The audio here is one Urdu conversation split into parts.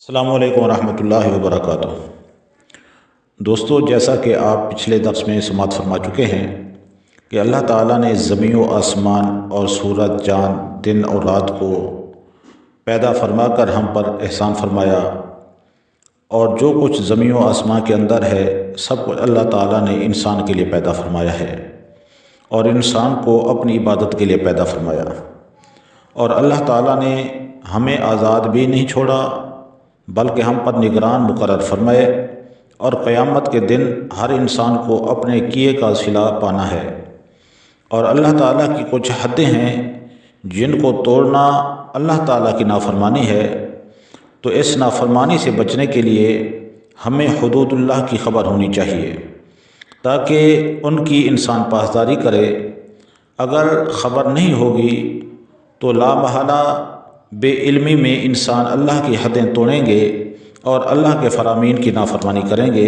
السلام علیکم ورحمۃ اللہ وبرکاتہ۔ دوستو، جیسا کہ آپ پچھلے درس میں سماعت فرما چکے ہیں کہ اللہ تعالیٰ نے زمین و آسمان اور سورج، چاند، دن اور رات کو پیدا فرما کر ہم پر احسان فرمایا، اور جو کچھ زمین و آسمان کے اندر ہے سب کچھ اللہ تعالیٰ نے انسان کے لیے پیدا فرمایا ہے، اور انسان کو اپنی عبادت کے لیے پیدا فرمایا۔ اور اللہ تعالیٰ نے ہمیں آزاد بھی نہیں چھوڑا بلکہ ہم پر نگران مقرر فرمائے، اور قیامت کے دن ہر انسان کو اپنے کیے کا صلہ پانا ہے۔ اور اللہ تعالیٰ کی کچھ حدیں ہیں جن کو توڑنا اللہ تعالیٰ کی نافرمانی ہے، تو اس نافرمانی سے بچنے کے لیے ہمیں حدود اللہ کی خبر ہونی چاہیے تاکہ ان کی انسان پاسداری کرے۔ اگر خبر نہیں ہوگی تو لا محالہ بے علمی میں انسان اللہ کی حدیں توڑیں گے اور اللہ کے فرامین کی نافرمانی کریں گے۔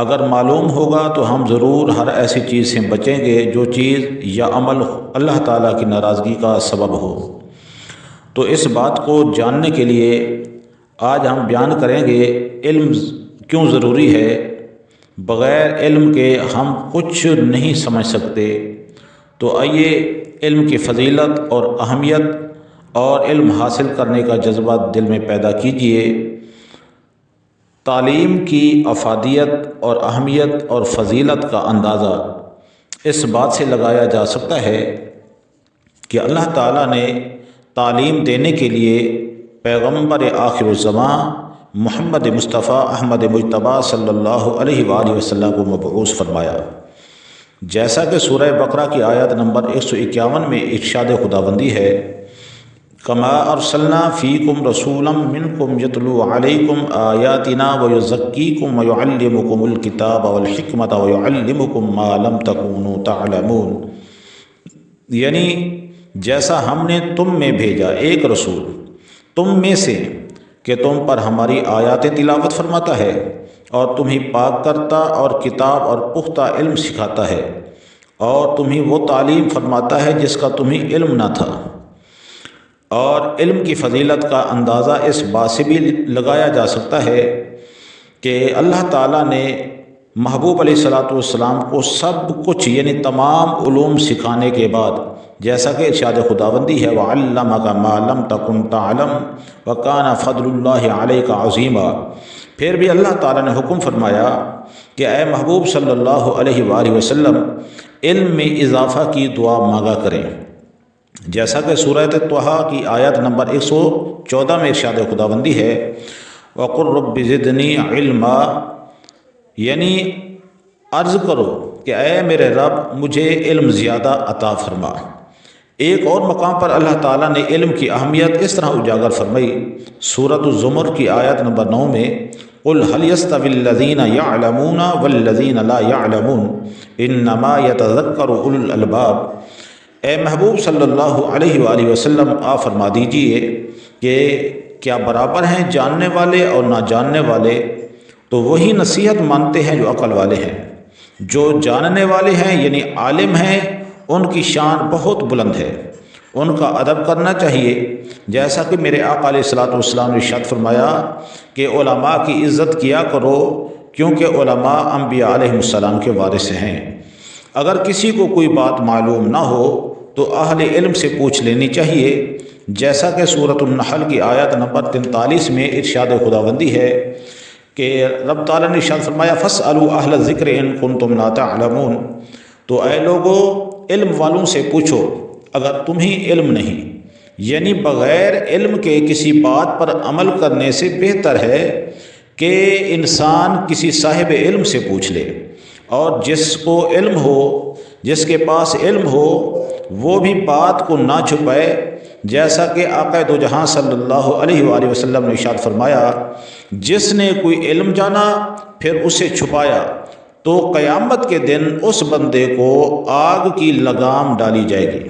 اگر معلوم ہوگا تو ہم ضرور ہر ایسی چیز سے بچیں گے جو چیز یا عمل اللہ تعالیٰ کی ناراضگی کا سبب ہو۔ تو اس بات کو جاننے کے لیے آج ہم بیان کریں گے علم کیوں ضروری ہے۔ بغیر علم کے ہم کچھ نہیں سمجھ سکتے۔ تو آئیے علم کی فضیلت اور اہمیت اور علم حاصل کرنے کا جذبہ دل میں پیدا کیجیے۔ تعلیم کی افادیت اور اہمیت اور فضیلت کا اندازہ اس بات سے لگایا جا سکتا ہے کہ اللہ تعالیٰ نے تعلیم دینے کے لیے پیغمبر آخر الزماں محمد مصطفیٰ احمد مجتبیٰ صلی اللہ علیہ وآلہ وسلم کو مبعوث فرمایا، جیسا کہ سورہ بقرہ کی آیت نمبر 151 میں ارشاد خداوندی ہے، کما ارسلنا فیکم رسولا منکم یتلو علیکم آیاتنا ویزکیکم ویعلمکم الکتاب والحکمت ویعلمکم ما لم تکونوا تعلمون، یعنی جیسا ہم نے تم میں بھیجا ایک رسول تم میں سے کہ تم پر ہماری آیات تلاوت فرماتا ہے اور تمہیں پاک کرتا اور کتاب اور پختہ علم سکھاتا ہے، اور تمہیں وہ تعلیم فرماتا ہے جس کا تمہیں علم نہ تھا۔ اور علم کی فضیلت کا اندازہ اس بات سے بھی لگایا جا سکتا ہے کہ اللہ تعالیٰ نے محبوب علیہ الصلاۃ والسلام کو سب کچھ یعنی تمام علوم سکھانے کے بعد، جیسا کہ ارشاد خداوندی ہے وَعَلَّمَكَ مَا لَمْ تَكُنْ تَعْلَمْ وَكَانَ فَضْلُ اللَّهِ عَلَيْكَ عَظِيمًا، پھر بھی اللہ تعالیٰ نے حکم فرمایا کہ اے محبوب صلی اللہ علیہ وآلہ وسلم علم میں اضافہ کی دعا مانگا کریں، جیسا کہ سورہ طٰہٰ کی آیت نمبر 114 میں ارشاد خداوندی ہے وَقُلْ رَبِّ زِدْنِي عِلْمًا، یعنی عرض کرو کہ اے میرے رب مجھے علم زیادہ عطا فرما۔ ایک اور مقام پر اللہ تعالیٰ نے علم کی اہمیت اس طرح اجاگر فرمائی، سورۃ الزمر کی آیت نمبر 9 میں قُلْ هَلْ يَسْتَوِي الَّذِينَ يَعْلَمُونَ وَالَّذِينَ لَا يَعْلَمُونَ إِنَّمَا يَتَذَكَّرُ أُولُو الْأَلْبَابِ، اے محبوب صلی اللہ علیہ وآلہ وسلم آپ فرما دیجئے کہ کیا برابر ہیں جاننے والے اور نہ جاننے والے؟ تو وہی نصیحت مانتے ہیں جو عقل والے ہیں۔ جو جاننے والے ہیں یعنی عالم ہیں ان کی شان بہت بلند ہے، ان کا ادب کرنا چاہیے، جیسا کہ میرے آقا علیہ الصلاۃ والسلام نے ارشاد فرمایا کہ علماء کی عزت کیا کرو کیونکہ علماء انبیاء علیہ السلام کے وارث ہیں۔ اگر کسی کو کوئی بات معلوم نہ ہو تو اہل علم سے پوچھ لینی چاہیے، جیسا کہ سورۃ النحل کی آیت نمبر 43 میں ارشاد خداوندی ہے کہ رب تعالیٰ نے ارشاد فرمایا فَاسْأَلُوا أَهْلَ الذِّكْرِ إِن كُنتُمْ لَا تَعْلَمُونَ، تو اے لوگو علم والوں سے پوچھو اگر تمہیں علم نہیں، یعنی بغیر علم کے کسی بات پر عمل کرنے سے بہتر ہے کہ انسان کسی صاحب علم سے پوچھ لے، اور جس کو علم ہو، جس کے پاس علم ہو وہ بھی بات کو نہ چھپائے، جیسا کہ آقا دو جہاں صلی اللہ علیہ وآلہ وسلم نے ارشاد فرمایا جس نے کوئی علم جانا پھر اسے چھپایا تو قیامت کے دن اس بندے کو آگ کی لگام ڈالی جائے گی۔